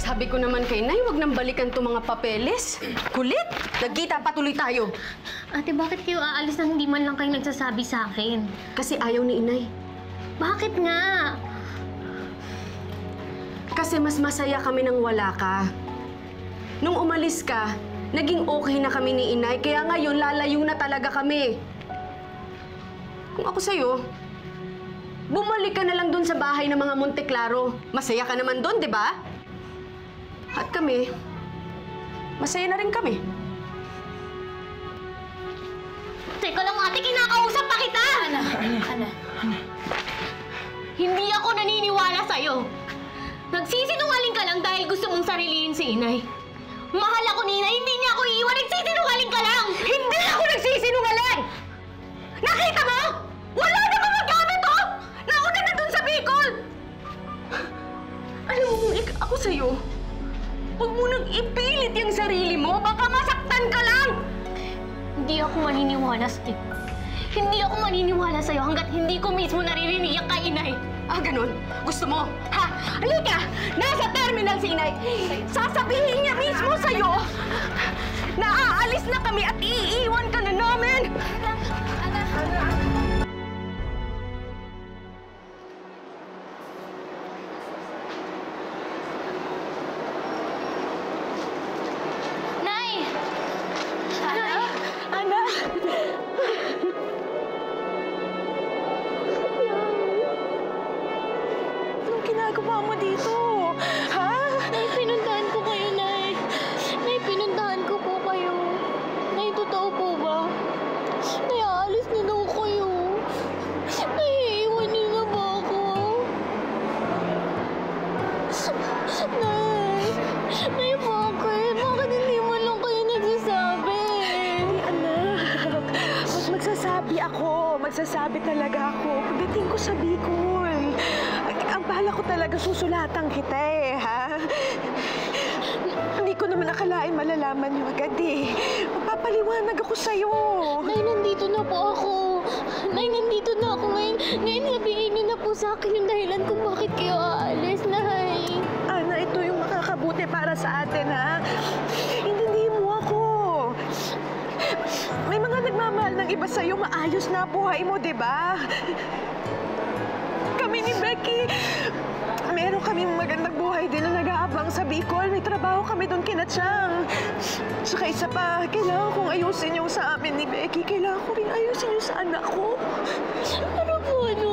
Sabi ko naman kay Nay, huwag nang balikan to mga papeles. Kulit! Nagkita pa tuloy tayo. Ate, bakit kayo aalis na hindi man lang kayo nagsasabi sa akin? Kasi ayaw ni Inay. Bakit nga? Kasi mas masaya kami nang wala ka. Nung umalis ka, naging okay na kami ni Inay, kaya ngayon lalayo na talaga kami. Kung ako sa'yo, bumalik ka na lang doon sa bahay ng mga Monteclaro. Masaya ka naman doon, di ba? At kami, masaya na rin kami. Teka lang, ate, kinakausap pa kita! Ana. Hindi ako naniniwala sa'yo. Nagsisinungaling ka lang dahil gusto mong sarilihin si Inay. Mahal ako ni Inay, hindi niya ako iiwan. Nagsisinungaling ka lang! Hindi ako nagsisinungaling! Nakita mo? Wala na mga gamit, oh! Nauna na dun sa Bicol! Alam mo, kung ako sa'yo, huwag mo nang ipilit yung sarili mo. Baka masaktan ka lang! Hindi ako maniniwala sa'yo. Hindi ako maniniwala sa'yo hanggat hindi ko mismo naririnig yung kay Inay. Ah, ganun? Gusto mo? Ha? Halika! Nasa terminal si Inay! Sasabihin niya mismo sa'yo na aalis na kami at iiwan ka na namin! Nay! Nay! Ana! Anong ginagawa mo dito? Ha? Nay, pinuntahan ko kayo, Nay. Nay, pinuntahan ko po kayo. Nay, totoo po ba? Nay, aalis na daw kayo. Nay, iiwan niyo na ba ako? Nay! Nay, bakit? Bakit hindi mo lang kayo nagsasabi? Anak, magsasabi ako. Magsasabi talaga ako. Pagdating ko sa Bicol, ang bala ko talaga susulatan kita eh, ha? Hindi ko naman akalain malalaman niyo agad eh. Magpapaliwanag ako sa'yo. Nay, nandito na po ako. Nay, nandito na ako ngayon. Ngayon, sabihin niyo na po sa akin yung dahilan kung bakit kayo aalis, Nay. Ana, ito yung makakabuti para sa atin, ha? Intindihin mo ako. May mga nagmamahal ng iba sa'yo, maayos na buhay mo, di ba? Kami ni Becky, meron kaming magandang buhay din na nag-aabang sa Bicol. May trabaho kami doon kina Chang. Saka isa pa, kailangan kong ayusin yung sa amin ni Becky. Kailangan ko rin ayusin yung sa anak ko. Ano po, ano?